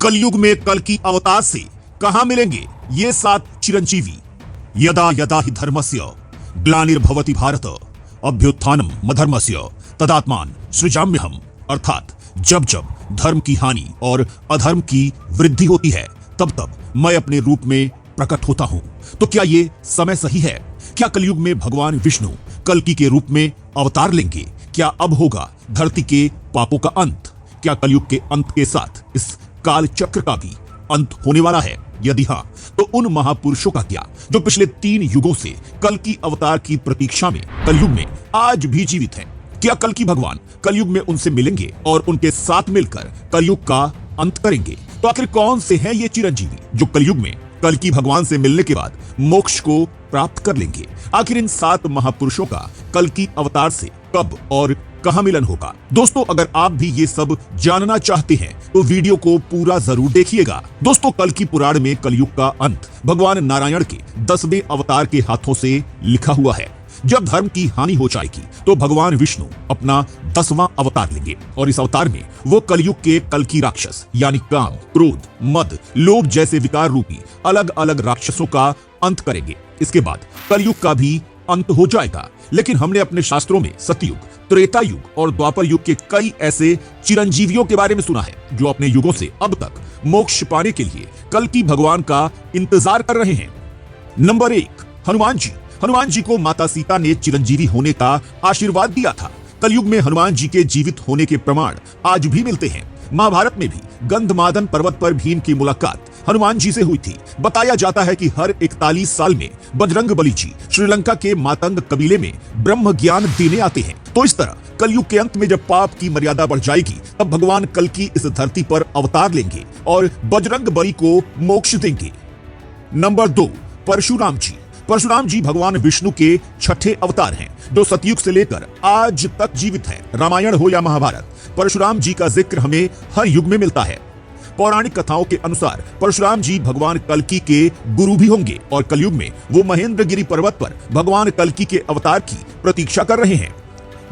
कलयुग में कल की अवतार से कहां मिलेंगे ये 7 चिरंजीवी। यदा यदा हि धर्मस्य ग्लानिर्भवति भारत अभ्युत्थानम मधर्मस्य तदात्मान सृजाम्यहम्। अर्थात जब जब धर्म की हानि और अधर्म की वृद्धि होती है तब तब मैं अपने रूप में प्रकट होता हूं। तो क्या ये समय सही है? क्या कलयुग में भगवान विष्णु कल्कि के रूप में अवतार लेंगे? क्या अब होगा धरती के पापों का अंत? क्या कलयुग के अंत के साथ इस काल चक्र का भी अंत होने वाला है? यदि हाँ, तो उन महापुरुषों का क्या जो पिछले 3 युगों से कल की अवतार की प्रतीक्षा में कलयुग में आज भी जीवित हैं? क्या कल की भगवान कलयुग में उनसे मिलेंगे और उनके साथ मिलकर कलयुग का अंत करेंगे? तो आखिर कौन से हैं ये चिरंजीवी जो कलयुग में कल की भगवान से मिलने के बाद मोक्ष को प्राप्त कर लेंगे? आखिर इन 7 महापुरुषों का कल की अवतार से कब और कहां मिलन होगा? दोस्तों, अगर आप भी ये सब जानना चाहते हैं तो वीडियो को पूरा जरूर देखिएगा। दोस्तों, कल की पुराण में कलयुग का अंत भगवान नारायण के 10वें अवतार के हाथों से लिखा हुआ है। जब धर्म की हानि हो जाएगी तो भगवान विष्णु अपना 10वां अवतार लेंगे और इस अवतार में वो कलयुग के कल की राक्षस यानी काम, क्रोध, मद, लोभ जैसे विकार रूपी अलग अलग राक्षसों का अंत करेंगे। इसके बाद कलयुग का भी अंत हो जाएगा। लेकिन हमने अपने शास्त्रों में सतयुग, त्रेता युग और द्वापर युग के कई ऐसे चिरंजीवियों के बारे में सुना है जो अपने युगों से अब तक मोक्ष पाने के लिए कल की भगवान का इंतजार कर रहे हैं। नंबर 1, हनुमान जी। हनुमान जी को माता सीता ने चिरंजीवी होने का आशीर्वाद दिया था। कलयुग में हनुमान जी के जीवित होने के प्रमाण आज भी मिलते हैं। महाभारत में भी गंधमादन पर्वत पर भीम की मुलाकात हनुमान जी से हुई थी। बताया जाता है कि हर 41 साल में बजरंग बली जी श्रीलंका के मातंग कबीले में ब्रह्म ज्ञान देने आते हैं। तो इस तरह कलयुग के अंत में जब पाप की मर्यादा बढ़ जाएगी तब भगवान कल की इस धरती पर अवतार लेंगे और बजरंग बली को मोक्ष देंगे। नंबर 2, परशुराम जी। परशुराम जी भगवान विष्णु के 6ठे अवतार हैं जो सतयुग से लेकर आज तक जीवित हैं। रामायण हो या महाभारत, परशुराम जी का जिक्र हमें हर युग में मिलता है। पौराणिक कथाओं के अनुसार परशुराम जी भगवान कल्कि के गुरु भी होंगे और कलयुग में वो महेंद्रगिरी पर्वत पर भगवान कल्कि के अवतार की प्रतीक्षा कर रहे हैं।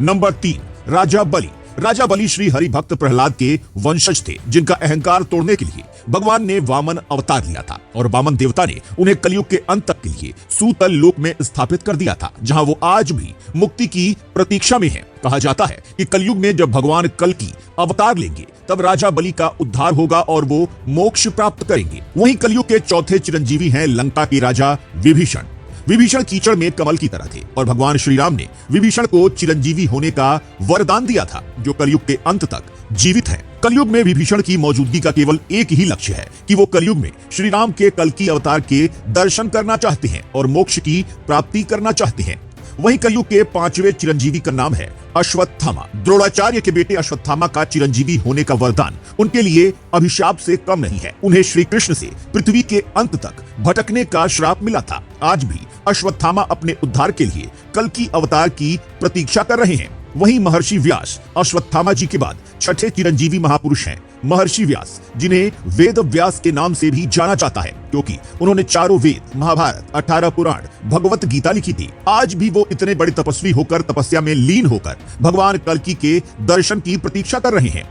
नंबर 3, राजा बलि। राजा बलि श्री हरि भक्त प्रहलाद के वंशज थे जिनका अहंकार तोड़ने के लिए भगवान ने वामन अवतार लिया था और वामन देवता ने उन्हें कलयुग के अंत तक के लिए सूतल लोक में स्थापित कर दिया था, जहां वो आज भी मुक्ति की प्रतीक्षा में है। कहा जाता है कि कलयुग में जब भगवान कल्कि अवतार लेंगे तब राजा बलि का उद्धार होगा और वो मोक्ष प्राप्त करेंगे। वहीं कलयुग के चौथे चिरंजीवी हैं लंका के राजा विभीषण। विभीषण कीचड़ में कमल की तरह थे और भगवान श्री राम ने विभीषण को चिरंजीवी होने का वरदान दिया था जो कलयुग के अंत तक जीवित है। कलयुग में विभीषण की मौजूदगी का केवल एक ही लक्ष्य है कि वो कलयुग में श्री राम के कल्कि अवतार के दर्शन करना चाहते हैं और मोक्ष की प्राप्ति करना चाहते हैं। वहीं कलयुग के 5वें चिरंजीवी का नाम है अश्वत्थामा। द्रोणाचार्य के बेटे अश्वत्थामा का चिरंजीवी होने का वरदान उनके लिए अभिशाप से कम नहीं है। उन्हें श्री कृष्ण से पृथ्वी के अंत तक भटकने का श्राप मिला था। आज भी अश्वत्थामा अपने उद्धार के लिए कल्कि अवतार की प्रतीक्षा कर रहे हैं। वहीं महर्षि व्यास अश्वत्थामा जी के बाद 6ठे चिरंजीवी महापुरुष हैं। महर्षि व्यास, जिन्हें वेद व्यास के नाम से भी जाना जाता है क्योंकि उन्होंने 4 वेद, महाभारत, 18 पुराण, भगवत गीता लिखी थी। आज भी वो इतने बड़े तपस्वी होकर तपस्या में लीन होकर भगवान कल्कि के दर्शन की प्रतीक्षा कर रहे हैं।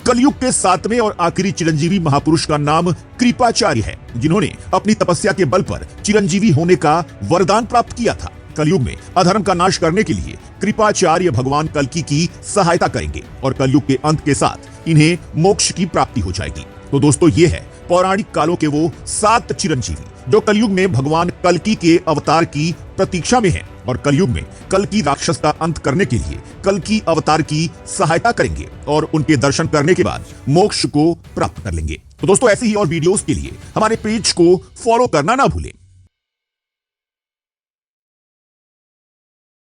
कलयुग के 7वें और आखिरी चिरंजीवी महापुरुष का नाम कृपाचार्य है, जिन्होंने अपनी तपस्या के बल पर चिरंजीवी होने का वरदान प्राप्त किया था। कलयुग में अधर्म का नाश करने के लिए कृपाचार्य भगवान कल्कि की सहायता करेंगे और कलयुग के अंत के साथ इन्हें मोक्ष की प्राप्ति हो जाएगी। तो दोस्तों, ये है पौराणिक कालों के वो 7 चिरंजीवी जो कलयुग में भगवान कल्कि के अवतार की प्रतीक्षा में हैं और कलयुग में कल्कि राक्षस का अंत करने के लिए कल्कि अवतार की सहायता करेंगे और उनके दर्शन करने के बाद मोक्ष को प्राप्त कर लेंगे। तो दोस्तों, ऐसे ही और वीडियोस के लिए हमारे पेज को फॉलो करना ना भूलें।